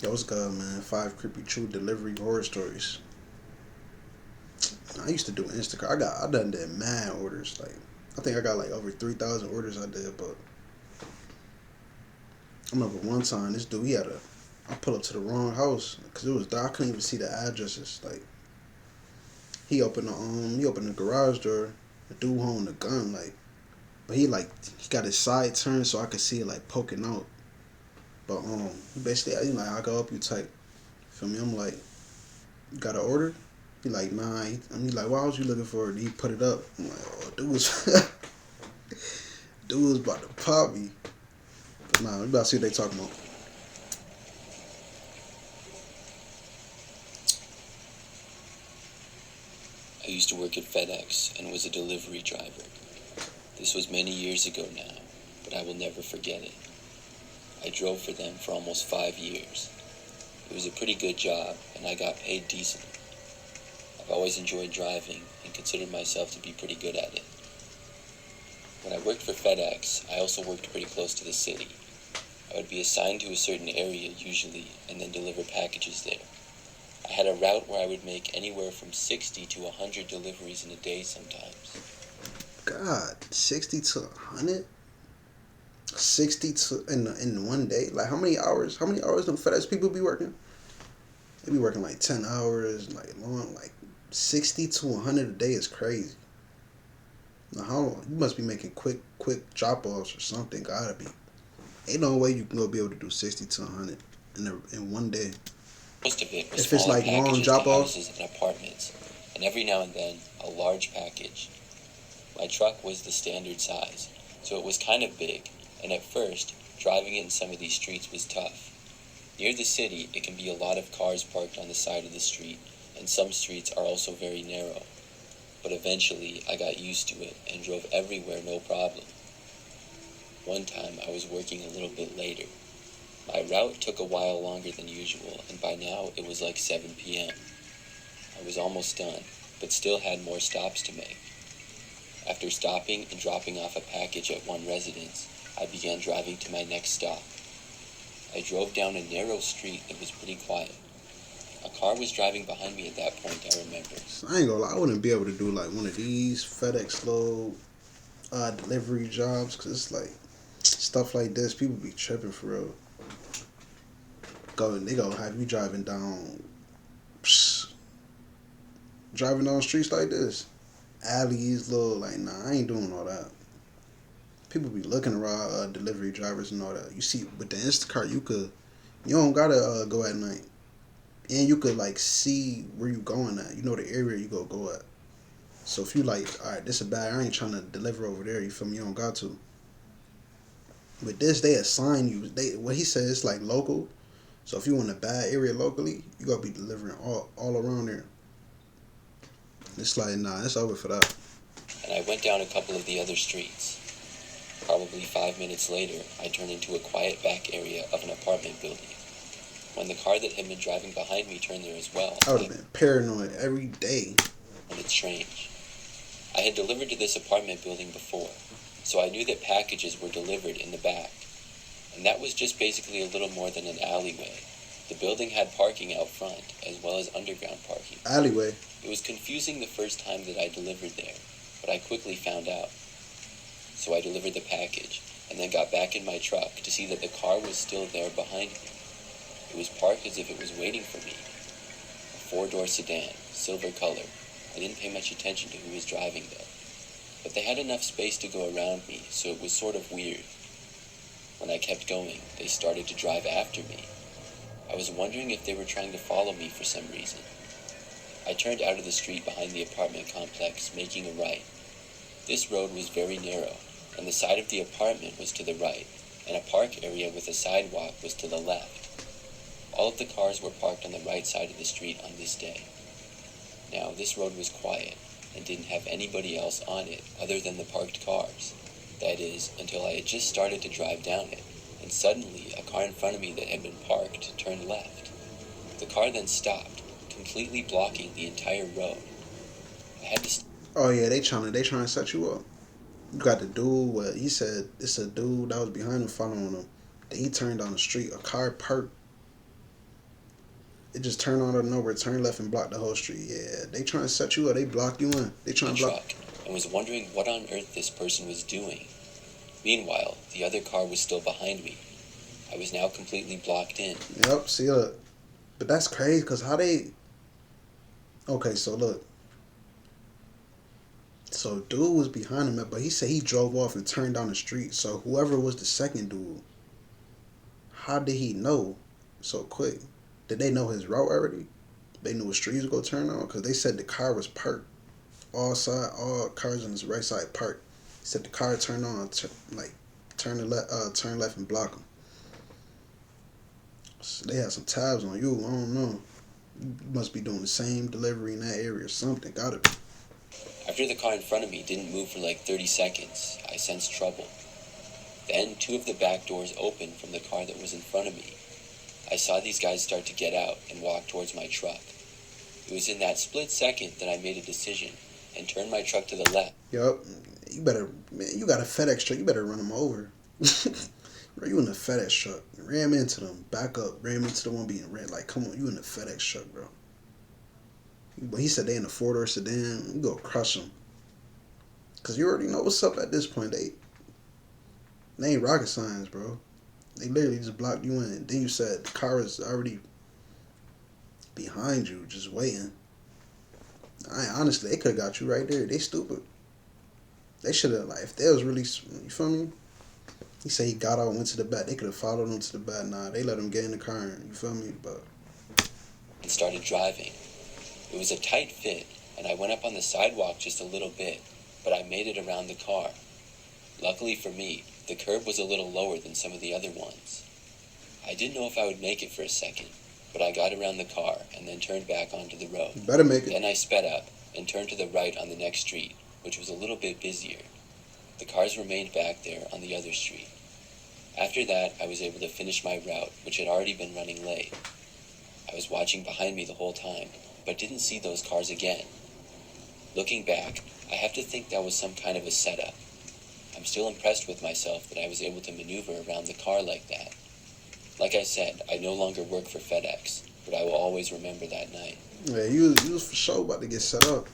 Yo, what's good, man? Five creepy true delivery horror stories. I used to do Instacart. I done did mad orders. Like I think I got like over 3,000 orders I did. But I remember one time this dude I pull up to the wrong house because it was dark. I couldn't even see the addresses. Like he opened the garage door. The dude holding the gun but he got his side turned so I could see it like poking out. But basically he like I go up you type. Feel me? I'm like, you got an order? He like, nah. He like, why was you looking for it? He put it up. I'm like, oh, dude was, dude was about to pop me. But nah, we about to see what they talking about. I used to work at FedEx and was a delivery driver. This was many years ago now, but I will never forget it. I drove for them for almost 5 years. It was a pretty good job, and I got paid decently. I've always enjoyed driving and considered myself to be pretty good at it. When I worked for FedEx, I also worked pretty close to the city. I would be assigned to a certain area usually and then deliver packages there. I had a route where I would make anywhere from 60 to 100 deliveries in a day sometimes. God, 60 to 100? 60 to in one day? Like how many hours? How many hours do FedEx people be working? They be working like 10 hours, like long, like 60 to 100 a day is crazy. Now how you must be making quick drop offs or something. Gotta be. Ain't no way you can go be able to do 60 to 100 in one day. Most of it was If it's smaller like long packages to drop offs. houses and apartments, and every now and then a large package. My truck was the standard size, so it was kind of big, and at first, driving it in some of these streets was tough. Near the city, it can be a lot of cars parked on the side of the street, and some streets are also very narrow. But eventually, I got used to it and drove everywhere no problem. One time, I was working a little bit later. My route took a while longer than usual, and by now it was like 7 p.m. I was almost done, but still had more stops to make. After stopping and dropping off a package at one residence, I began driving to my next stop. I drove down a narrow street that was pretty quiet. A car was driving behind me at that point, I remember. So I ain't gonna lie, I wouldn't be able to do like one of these FedEx load delivery jobs because it's like stuff like this. People be tripping for real. They gonna have you psh, driving down streets like this, alleys, little like nah. I ain't doing all that. People be looking around delivery drivers and all that. You see, with the Instacart, you don't gotta go at night, and you could like see where you going at. You know the area you go at. So if you like, all right, this is bad. I ain't trying to deliver over there. You feel me? You don't got to. With this, they assign you. What he says it's like local. So if you in a bad area locally, you gotta be delivering all around there. It's like nah, it's over for that. And I went down a couple of the other streets. Probably 5 minutes later, I turned into a quiet back area of an apartment building. When the car that had been driving behind me turned there as well, I would have been paranoid every day. and it's strange. I had delivered to this apartment building before, so I knew that packages were delivered in the back. And that was just basically a little more than an alleyway. The building had parking out front, as well as underground parking. Alleyway. It was confusing the first time that I delivered there, but I quickly found out. So I delivered the package, and then got back in my truck to see that the car was still there behind me. It was parked as if it was waiting for me. A four-door sedan, silver color. I didn't pay much attention to who was driving though. But they had enough space to go around me, so it was sort of weird. When I kept going, they started to drive after me. I was wondering if they were trying to follow me for some reason. I turned out of the street behind the apartment complex, making a right. This road was very narrow, and the side of the apartment was to the right, and a park area with a sidewalk was to the left. All of the cars were parked on the right side of the street on this day. Now, this road was quiet, and didn't have anybody else on it other than the parked cars. That is, until I had just started to drive down it, and suddenly a car in front of me that had been parked turned left. The car then stopped, completely blocking the entire road. I had to... Oh yeah, they trying to set you up. You got the dude. What he said? It's a dude that was behind him following him. Then he turned down the street. A car parked. It just turned on out of nowhere, turn left and block the whole street. Yeah, they trying to set you up. They block you in. They The trying to block. truck and was wondering what on earth this person was doing. Meanwhile, the other car was still behind me. I was now completely blocked in. Yep. See, look, but that's crazy because how they. Okay, so look. So dude was behind him, but he said he drove off and turned down the street. So whoever was the second dude, how did he know so quick? Did they know his route already? They knew what streets would go turn on because they said the car was parked. All cars on his right side parked. He said the car turned on, turn left and block him. So they had some tabs on you. I don't know. You must be doing the same delivery in that area or something. Got it. After the car in front of me didn't move for like 30 seconds, I sensed trouble. Then two of the back doors opened from the car that was in front of me. I saw these guys start to get out and walk towards my truck. It was in that split second that I made a decision and turned my truck to the left. Yup. You better, man, you got a FedEx truck. You better run them over. Bro, you in the FedEx truck. Ram into them. Back up. Ram into the one being ran. Like, come on. You in the FedEx truck, bro. But he said they in a 4-door sedan. You go crush them. Because you already know what's up at this point. They ain't rocket science, bro. They literally just blocked you in. Then you said the car is already behind you, just waiting. Honestly, they could have got you right there. They stupid. They should have, like, if they was really, you feel me? He said he got out and went to the back. They could have followed him to the back. Nah, they let him get in the car, you feel me? But And started driving. It was a tight fit, and I went up on the sidewalk just a little bit, but I made it around the car. Luckily for me, the curb was a little lower than some of the other ones. I didn't know if I would make it for a second, but I got around the car and then turned back onto the road. you better make it. Then I sped up and turned to the right on the next street, which was a little bit busier. The cars remained back there on the other street. After that, I was able to finish my route, which had already been running late. I was watching behind me the whole time, but didn't see those cars again. Looking back, I have to think that was some kind of a setup. I'm still impressed with myself that I was able to maneuver around the car like that. Like I said, I no longer work for FedEx, but I will always remember that night. Yeah, you was for sure about to get set up.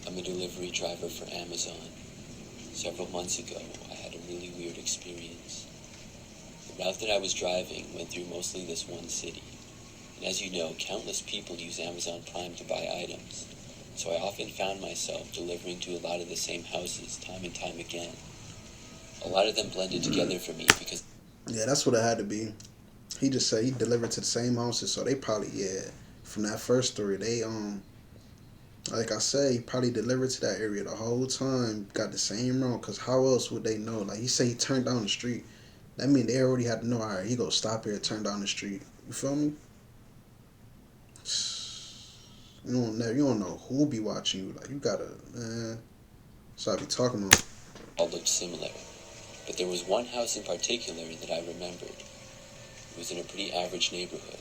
I'm a delivery driver for Amazon. Several months ago, I had a really weird experience. The route that I was driving went through mostly this one city. And as you know, countless people use Amazon Prime to buy items. So I often found myself delivering to a lot of the same houses time and time again. A lot of them blended together for me because Yeah, that's what it had to be. He just said he delivered to the same houses, so they probably, yeah, from that first story, they like I said, he probably delivered to that area the whole time, got the same route, because how else would they know? Like, he said he turned down the street. That mean they already had to know, all right, he go stop here, turn down the street. You feel me? You don't know who be watching you. Like, you gotta, man. So I be talking about. all looked similar. But there was one house in particular that I remembered. It was in a pretty average neighborhood.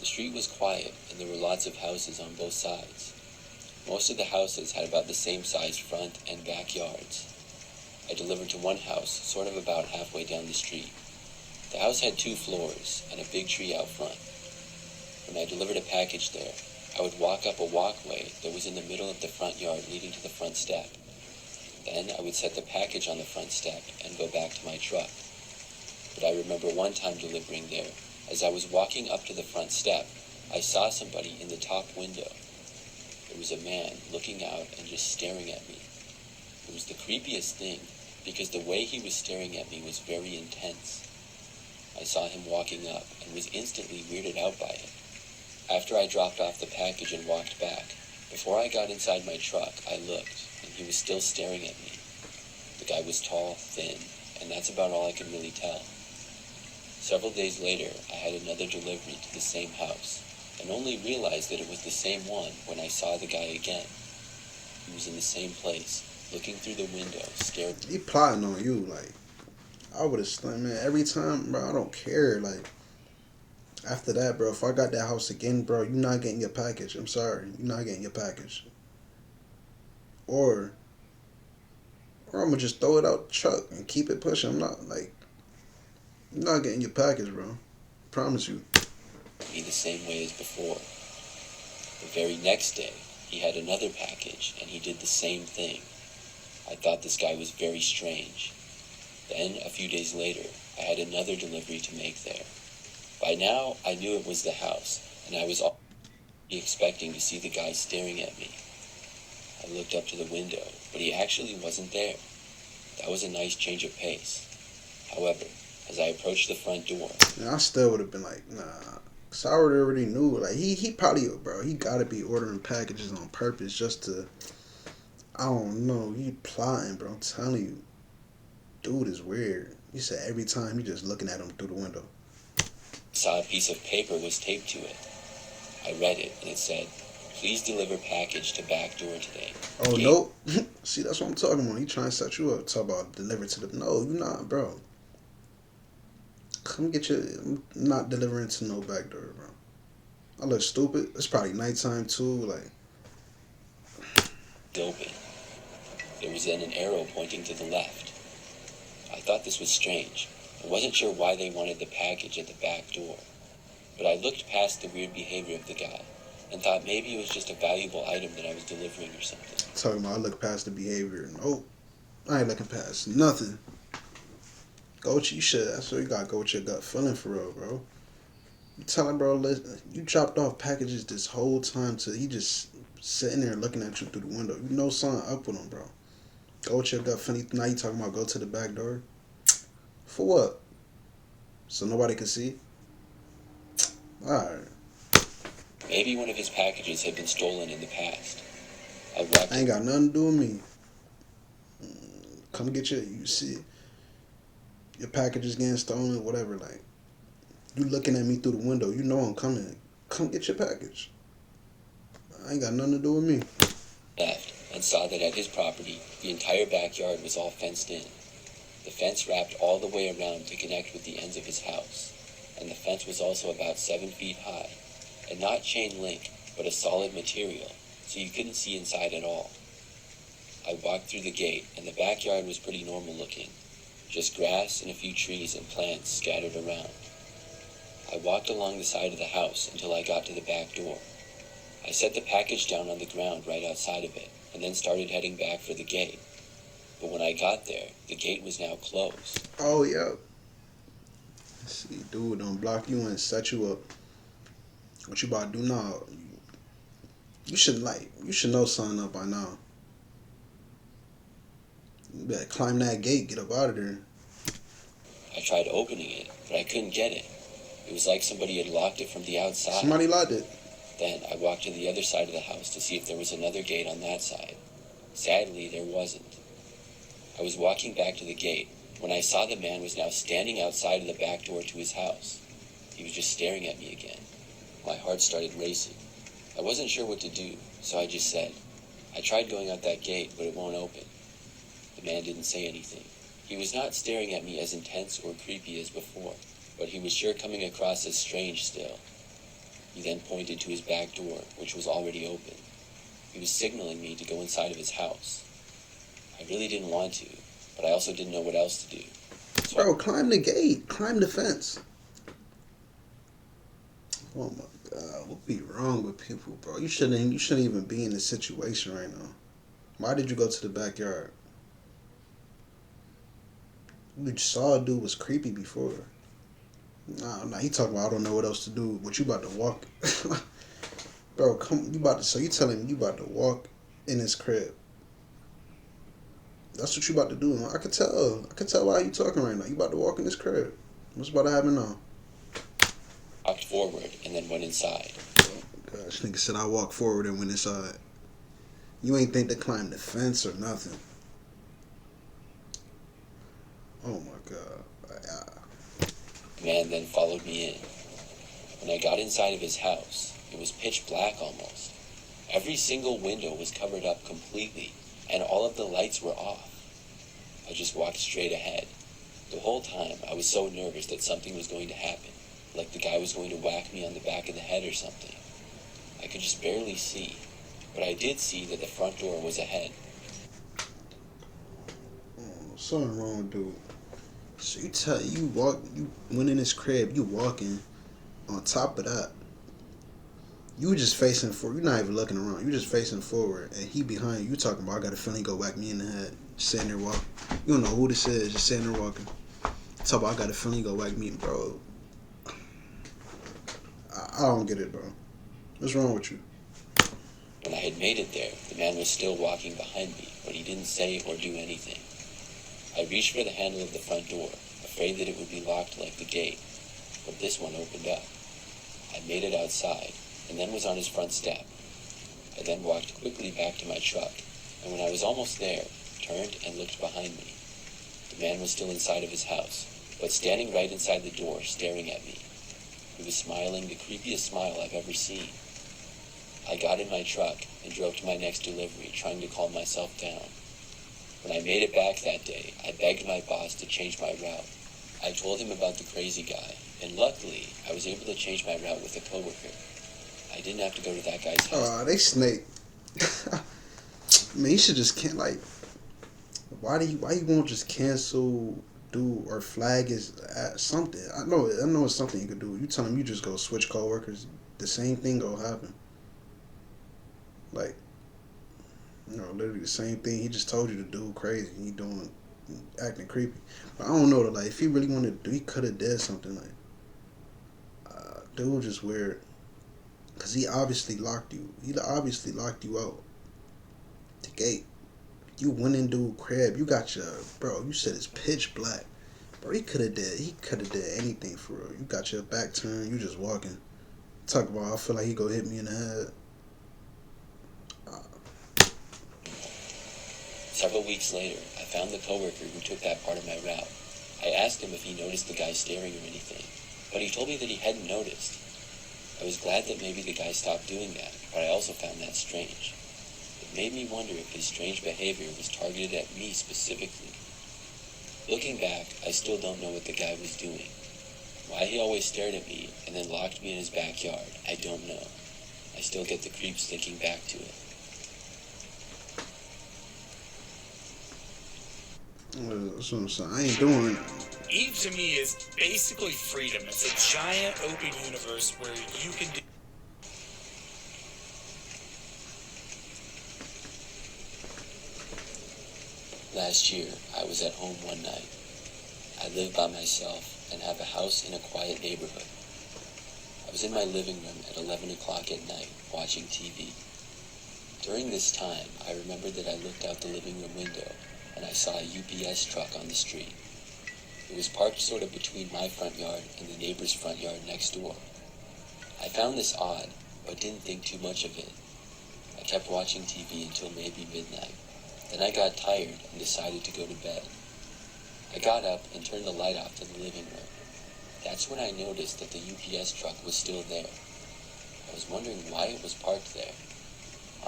The street was quiet, and there were lots of houses on both sides. Most of the houses had about the same size front and backyards. I delivered to one house, sort of about halfway down the street. The house had 2 floors and a big tree out front. When I delivered a package there, I would walk up a walkway that was in the middle of the front yard leading to the front step. Then I would set the package on the front step and go back to my truck. But I remember one time delivering there, as I was walking up to the front step, I saw somebody in the top window. There was a man looking out and just staring at me. It was the creepiest thing, because the way he was staring at me was very intense. I saw him walking up and was instantly weirded out by it. After I dropped off the package and walked back, before I got inside my truck, I looked, and he was still staring at me. The guy was tall, thin, and that's about all I could really tell. Several days later, I had another delivery to the same house, and only realized that it was the same one when I saw the guy again. He was in the same place, looking through the window, staring. He plotting on you, like, I would have, man, every time, bro, I don't care, like, after that, bro, if I got that house again, bro, you're not getting your package. I'm sorry. You're not getting your package. Or or I'm gonna just throw it out the truck and keep it pushing. You're not getting your package, bro. Promise you. Me the same way as before. The very next day, he had another package, and he did the same thing. I thought this guy was very strange. Then, a few days later, I had another delivery to make there. By now, I knew it was the house, and I was already expecting to see the guy staring at me. I looked up to the window, but he actually wasn't there. That was a nice change of pace. However, as I approached the front door, And I still would have been like, nah. Cause I already knew. Like, he probably, bro, he gotta be ordering packages on purpose just to, I don't know. He plotting, bro. I'm telling you. Dude is weird. He said every time he just looking at him through the window. I saw a piece of paper was taped to it. I read it, and it said, "Please deliver package to back door today." Oh, nope. See, that's what I'm talking about. He trying to set you up. Talk about deliver to the. No, you not, bro. Come get your. I'm not delivering to no back door, bro. I look stupid. It's probably nighttime too. Like, Open. There was then an arrow pointing to the left. I thought this was strange. I wasn't sure why they wanted the package at the back door. But I looked past the weird behavior of the guy and thought maybe it was just a valuable item that I was delivering or something. talking about I look past the behavior. Nope. I ain't looking past nothing. Go with you should. That's what you gotta go with your gut feeling for real, bro. You tell him, bro, listen, you dropped off packages this whole time to he just sitting there looking at you through the window. You know something up with him, bro. Go with your gut feeling. Now you talking about go to the back door? For what? So nobody can see? Alright. Maybe one of his packages had been stolen in the past. I walked. Ain't got nothing to do with me. Come get you see your package is getting stolen, whatever, like you looking at me through the window, you know I'm coming. Come get your package. I ain't got nothing to do with me. Left and saw that at his property, the entire backyard was all fenced in. The fence wrapped all the way around to connect with the ends of his house, and the fence was also about 7 feet high, and not chain link, but a solid material, so you couldn't see inside at all. I walked through the gate, and the backyard was pretty normal looking, just grass and a few trees and plants scattered around. I walked along the side of the house until I got to the back door. I set the package down on the ground right outside of it, and then started heading back for the gate. But when I got there, the gate was now closed. Oh yeah. See, dude don't block you and set you up. What you about to do now? You should know something up by now. You better climb that gate, get up out of there. I tried opening it, but I couldn't get it. It was like somebody had locked it from the outside. Somebody locked it. Then I walked to the other side of the house to see if there was another gate on that side. Sadly, there wasn't. I was walking back to the gate when I saw the man was now standing outside of the back door to his house. He was just staring at me again. My heart started racing. I wasn't sure what to do, so I just said, "I tried going out that gate, but it won't open." The man didn't say anything. He was not staring at me as intense or creepy as before, but he was sure coming across as strange still. He then pointed to his back door, which was already open. He was signaling me to go inside of his house. I really didn't want to, but I also didn't know what else to do. So Bro, climb the gate. Climb the fence. Oh my God, what be wrong with people, bro? You shouldn't even be in this situation right now. Why did you go to the backyard? You saw a dude was creepy before. Nah, he talking about I don't know what else to do. But you about to walk, bro? So you telling me you about to walk in his crib? That's what you about to do. I could tell. I could tell why you talking right now. You about to walk in his crib. What's about to happen now? walked forward and then went inside. Gosh, nigga said I walked forward and went inside. You ain't think to climb the fence or nothing. Oh my God. The man then followed me in. When I got inside of his house, it was pitch black almost. Every single window was covered up completely, and all of the lights were off. I just walked straight ahead. The whole time, I was so nervous that something was going to happen, like the guy was going to whack me on the back of the head or something. I could just barely see, but I did see that the front door was ahead. something wrong, dude. So you went in his crib, you walking. On top of that, you just facing forward. You're not even looking around. You just facing forward, and he behind you. You talking about I got a feeling he go whack me in the head. Just sitting there walking. You don't know who this is. Just sitting there walking. Talk about I got a feeling he go whack me, bro. I don't get it, bro. What's wrong with you? When I had made it there, the man was still walking behind me, but he didn't say or do anything. I reached for the handle of the front door, afraid that it would be locked like the gate, but this one opened up. I made it outside, and then was on his front step. I then walked quickly back to my truck, and when I was almost there, turned and looked behind me. The man was still inside of his house, but standing right inside the door, staring at me. He was smiling the creepiest smile I've ever seen. I got in my truck and drove to my next delivery, trying to calm myself down. When I made it back that day, I begged my boss to change my route. I told him about the crazy guy, and luckily, I was able to change my route with a coworker. I didn't have to go to that guy's house. Oh, they snake. Man, you should just can't like. Why you won't just cancel, do or flag his something? I know it's something you could do. You tell him you just go switch coworkers, the same thing gonna happen. Like, literally the same thing he just told you to do. Crazy, he doing, acting creepy. But I don't know. Like, if he really wanted to do, he could have did something. Like, dude, just weird. Cause he obviously locked you. He obviously locked you out. The gate. You went into a crib. You got your bro. You said it's pitch black. Bro, he could have did anything for real. You got your back turned. You just walking. Talk about I feel like he go hit me in the head. Several weeks later, I found the coworker who took that part of my route. I asked him if he noticed the guy staring or anything, but he told me that he hadn't noticed. I was glad that maybe the guy stopped doing that, but I also found that strange. It made me wonder if his strange behavior was targeted at me specifically. Looking back, I still don't know what the guy was doing. Why he always stared at me and then locked me in his backyard, I don't know. I still get the creeps thinking back to it. That's what I'm saying. I ain't doing it. Eve to me is basically freedom. It's a giant open universe where you can do. Last year, I was at home one night. I live by myself and have a house in a quiet neighborhood. I was in my living room at 11 o'clock at night watching TV. During this time, I remembered that I looked out the living room window and I saw a UPS truck on the street. It was parked sort of between my front yard and the neighbor's front yard next door. I found this odd, but didn't think too much of it. I kept watching TV until maybe midnight. Then I got tired and decided to go to bed. I got up and turned the light off to the living room. That's when I noticed that the UPS truck was still there. I was wondering why it was parked there.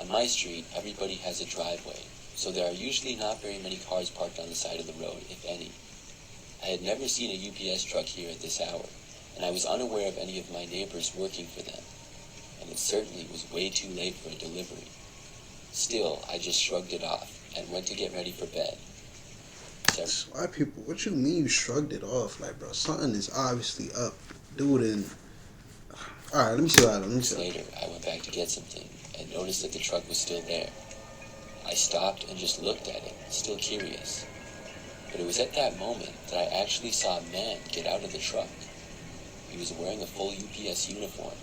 On my street, everybody has a driveway, so there are usually not very many cars parked on the side of the road, if any. I had never seen a UPS truck here at this hour, and I was unaware of any of my neighbors working for them, and it certainly was way too late for a delivery. Still, I just shrugged it off and went to get ready for bed. Why people? What you mean you shrugged it off? Like, bro, something is obviously up. Dude, and all right, let me see what Later, I went back to get something and noticed that the truck was still there. I stopped and just looked at it, still curious. But it was at that moment that I actually saw a man get out of the truck. He was wearing a full UPS uniform,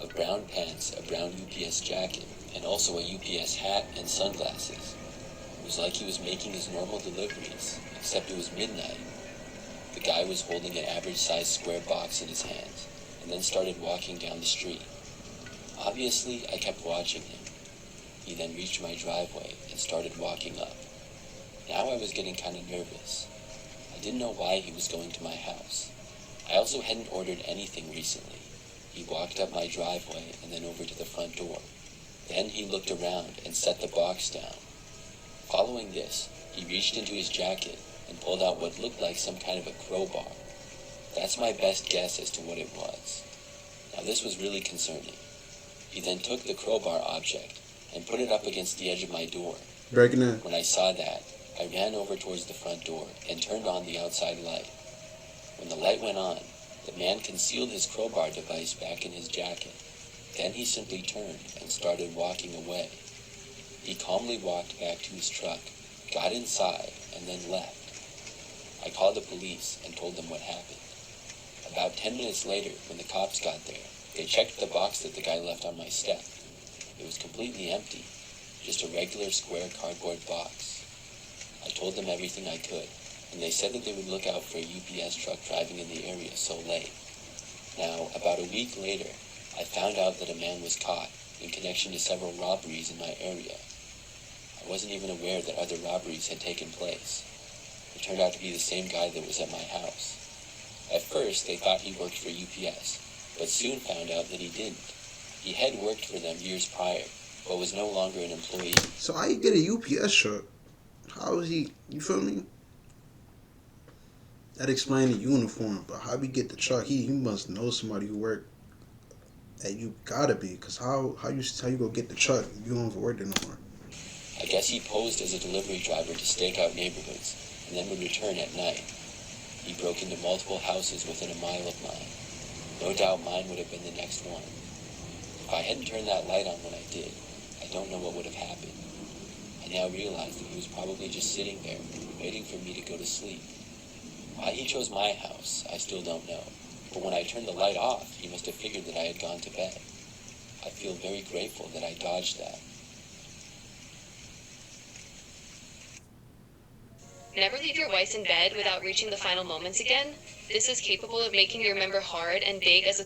of brown pants, a brown UPS jacket, and also a UPS hat and sunglasses. It was like he was making his normal deliveries, except it was midnight. The guy was holding an average-sized square box in his hands, and then started walking down the street. Obviously, I kept watching him. He then reached my driveway and started walking up. Now I was getting kind of nervous. I didn't know why he was going to my house. I also hadn't ordered anything recently. He walked up my driveway and then over to the front door. Then he looked around and set the box down. Following this, he reached into his jacket and pulled out what looked like some kind of a crowbar. That's my best guess as to what it was. Now this was really concerning. He then took the crowbar object and put it up against the edge of my door. breaking in. When I saw that, I ran over towards the front door and turned on the outside light. When the light went on, the man concealed his crowbar device back in his jacket. Then he simply turned and started walking away. He calmly walked back to his truck, got inside, and then left. I called the police and told them what happened. About 10 minutes later, when the cops got there, they checked the box that the guy left on my step. It was completely empty, just a regular square cardboard box. I told them everything I could, and they said that they would look out for a UPS truck driving in the area so late. Now, about a week later, I found out that a man was caught in connection to several robberies in my area. I wasn't even aware that other robberies had taken place. It turned out to be the same guy that was at my house. At first, they thought he worked for UPS, but soon found out that he didn't. He had worked for them years prior, but was no longer an employee. So how you get a UPS truck? How is he, you feel me? That explains the uniform, but how we get the truck? He must know somebody who worked at you. Gotta be, cause how you go get the truck? You don't work there no more. I guess he posed as a delivery driver to stake out neighborhoods, and then would return at night. He broke into multiple houses within a mile of mine. No doubt mine would have been the next one. If I hadn't turned that light on when I did, I don't know what would have happened. I now realize that he was probably just sitting there, waiting for me to go to sleep. Why he chose my house, I still don't know. But when I turned the light off, he must have figured that I had gone to bed. I feel very grateful that I dodged that. Never leave your wife in bed without reaching the final moments again. This is capable of making you remember hard and big as a...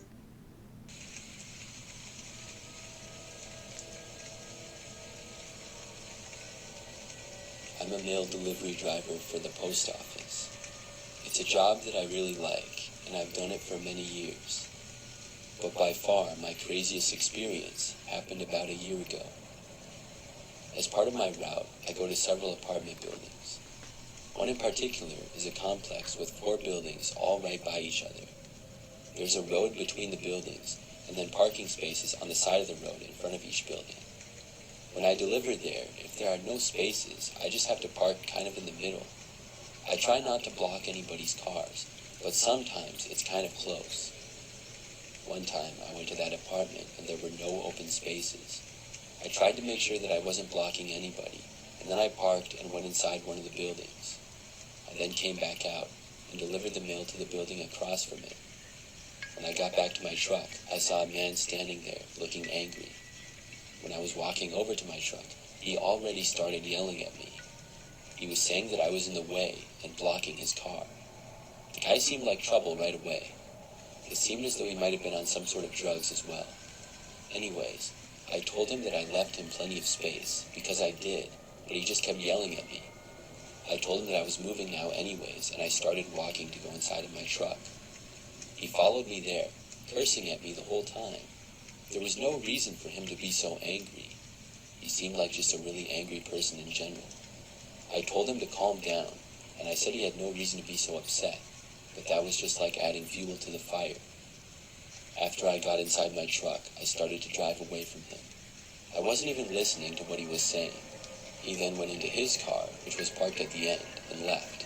I'm a mail delivery driver for the post office. It's a job that I really like, and I've done it for many years. But by far, my craziest experience happened about a year ago. As part of my route, I go to several apartment buildings. One in particular is a complex with 4 buildings all right by each other. There's a road between the buildings, and then parking spaces on the side of the road in front of each building. When I deliver there, if there are no spaces, I just have to park kind of in the middle. I try not to block anybody's cars, but sometimes it's kind of close. One time I went to that apartment and there were no open spaces. I tried to make sure that I wasn't blocking anybody, and then I parked and went inside one of the buildings. I then came back out and delivered the mail to the building across from it. When I got back to my truck, I saw a man standing there looking angry. When I was walking over to my truck, he already started yelling at me. He was saying that I was in the way and blocking his car. The guy seemed like trouble right away. It seemed as though he might have been on some sort of drugs as well. Anyways, I told him that I left him plenty of space, because I did, but he just kept yelling at me. I told him that I was moving now anyways, and I started walking to go inside of my truck. He followed me there, cursing at me the whole time. There was no reason for him to be so angry. He seemed like just a really angry person in general. I told him to calm down, and I said he had no reason to be so upset, but that was just like adding fuel to the fire. After I got inside my truck, I started to drive away from him. I wasn't even listening to what he was saying. He then went into his car, which was parked at the end, and left.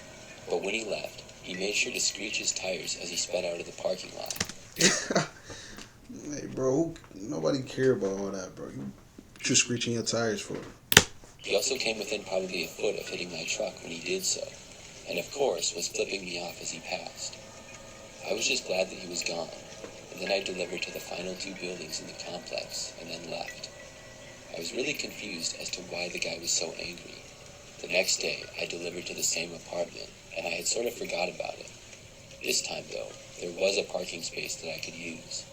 But when he left, he made sure to screech his tires as he sped out of the parking lot. Hey, bro, nobody care about all that, bro. What you screeching your tires for? He also came within probably a foot of hitting my truck when he did so, and of course was flipping me off as he passed. I was just glad that he was gone, and then I delivered to the final 2 buildings in the complex, and then left. I was really confused as to why the guy was so angry. The next day, I delivered to the same apartment, and I had sort of forgot about it. This time, though, there was a parking space that I could use.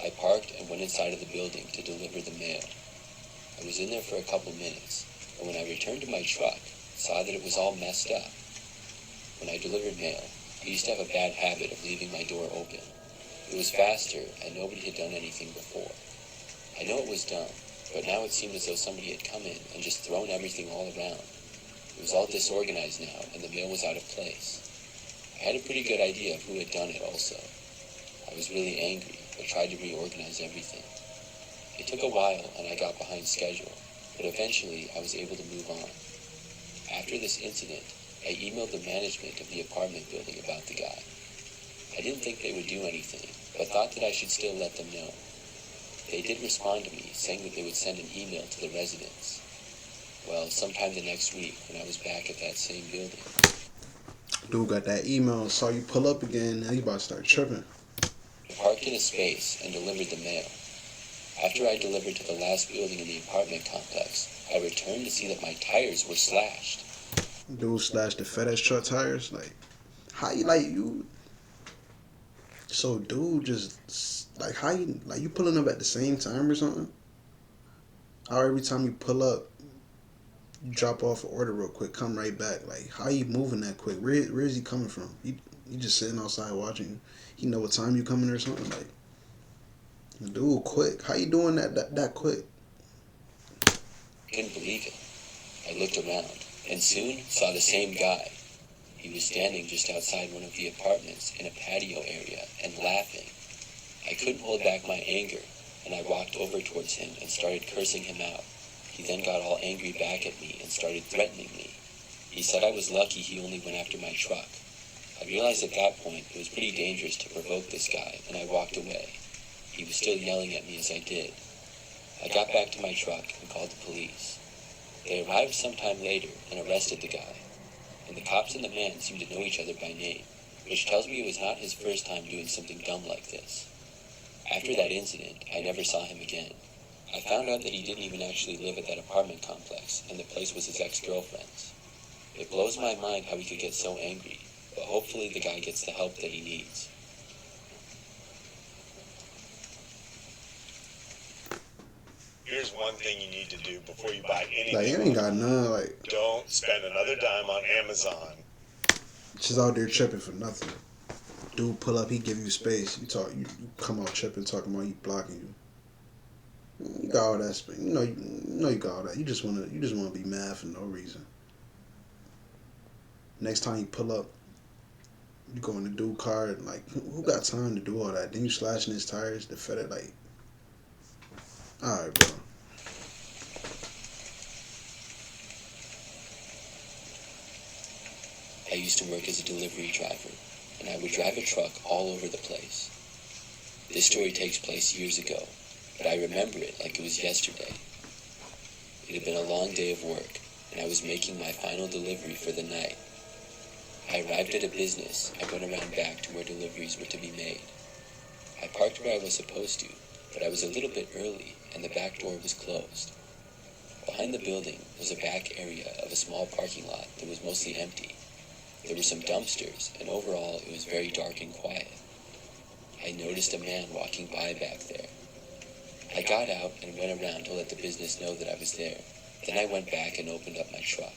I parked and went inside of the building to deliver the mail. I was in there for a couple minutes, and when I returned to my truck, saw that it was all messed up. When I delivered mail, I used to have a bad habit of leaving my door open. It was faster, and nobody had done anything before. I know it was dumb, but now it seemed as though somebody had come in and just thrown everything all around. It was all disorganized now, and the mail was out of place. I had a pretty good idea of who had done it also. I was really angry, but tried to reorganize everything. It took a while, and I got behind schedule, but eventually I was able to move on. After After this incident, I emailed the management of the apartment building about the guy. I didn't think they would do anything, but thought that I should still let them know. They did respond to me, saying that they would send an email to the residents. Well, sometime the next week, when I was back at that same building. Dude got that email, saw you pull up again, now you about to start tripping. I parked in a space and delivered the mail. After I delivered to the last building in the apartment complex, I returned to see that my tires were slashed. Dude slashed the FedEx truck tires. Like, how you like you? So dude just like how you pulling up at the same time or something? How every time you pull up, you drop off an order real quick, come right back. Like how you moving that quick? Where is he coming from? He just sitting outside watching you. He know what time you coming or something? Like, dude, quick. How you doing that quick? Couldn't believe it. I looked around and soon saw the same guy. He was standing just outside one of the apartments in a patio area and laughing. I couldn't hold back my anger, and I walked over towards him and started cursing him out. He then got all angry back at me and started threatening me. He said I was lucky he only went after my truck. I realized at that point it was pretty dangerous to provoke this guy, and I walked away. He was still yelling at me as I did. I got back to my truck and called the police. They arrived sometime later and arrested the guy. And the cops and the man seemed to know each other by name, which tells me it was not his first time doing something dumb like this. After that incident, I never saw him again. I found out that he didn't even actually live at that apartment complex, and the place was his ex-girlfriend's. It blows my mind how he could get so angry, but hopefully the guy gets the help that he needs. Here's one thing you need to do before you buy anything. Like, you ain't got none. Like, don't spend another dime on Amazon. Just out there tripping for nothing. Dude pull up, he give you space. You come out tripping, talking about he blocking you. You got all that space. You know you got all that. You just wanna be mad for no reason. Next time you pull up, you go in the dude car and like, who got time to do all that? Then you slashing his tires, the FedEx, like, alright, bro. I used to work as a delivery driver, and I would drive a truck all over the place. This story takes place years ago, but I remember it like it was yesterday. It had been a long day of work, and I was making my final delivery for the night. I arrived at a business and went around back to where deliveries were to be made. I parked where I was supposed to, but I was a little bit early, and the back door was closed. Behind the building was a back area of a small parking lot that was mostly empty. There were some dumpsters, and overall it was very dark and quiet. I noticed a man walking by back there. I got out and went around to let the business know that I was there. Then I went back and opened up my truck.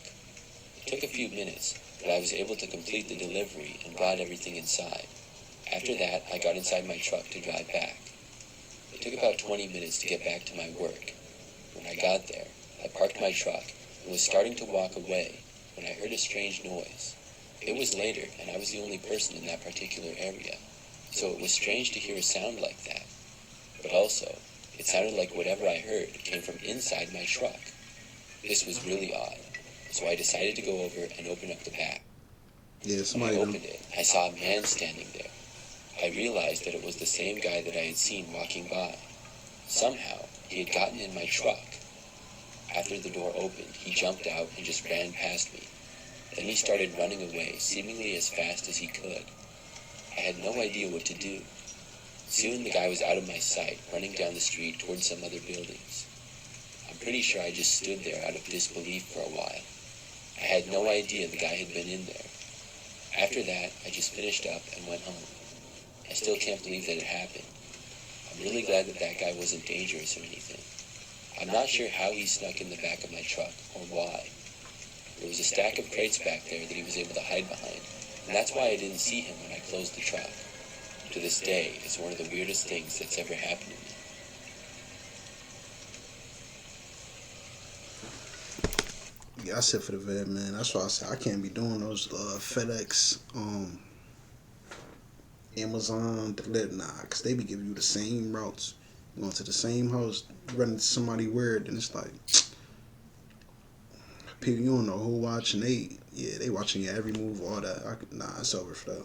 It took a few minutes, but I was able to complete the delivery and brought everything inside. After that, I got inside my truck to drive back. It took about 20 minutes to get back to my work. When I got there, I parked my truck and was starting to walk away when I heard a strange noise. It was later, and I was the only person in that particular area, so it was strange to hear a sound like that. But also, it sounded like whatever I heard came from inside my truck. This was really odd, so I decided to go over and open up the back. Yeah, When somebody. I opened it, I saw a man standing there. I realized that it was the same guy that I had seen walking by. Somehow, he had gotten in my truck. After the door opened, he jumped out and just ran past me. Then he started running away, seemingly as fast as he could. I had no idea what to do. Soon the guy was out of my sight, running down the street towards some other buildings. I'm pretty sure I just stood there out of disbelief for a while. I had no idea the guy had been in there. After that, I just finished up and went home. I still can't believe that it happened. I'm really glad that that guy wasn't dangerous or anything. I'm not sure how he snuck in the back of my truck or why. There was a stack of crates back there that he was able to hide behind, and that's why I didn't see him when I closed the truck. To this day, it's one of the weirdest things that's ever happened to me. Yeah, I said for the vet, man. That's why I said I can't be doing those FedEx, Amazon delivery, cause they be giving you the same routes, going to the same house, running into somebody weird, and it's like, People you don't know who watching, they watching your every move, all that. Nah, it's over for that.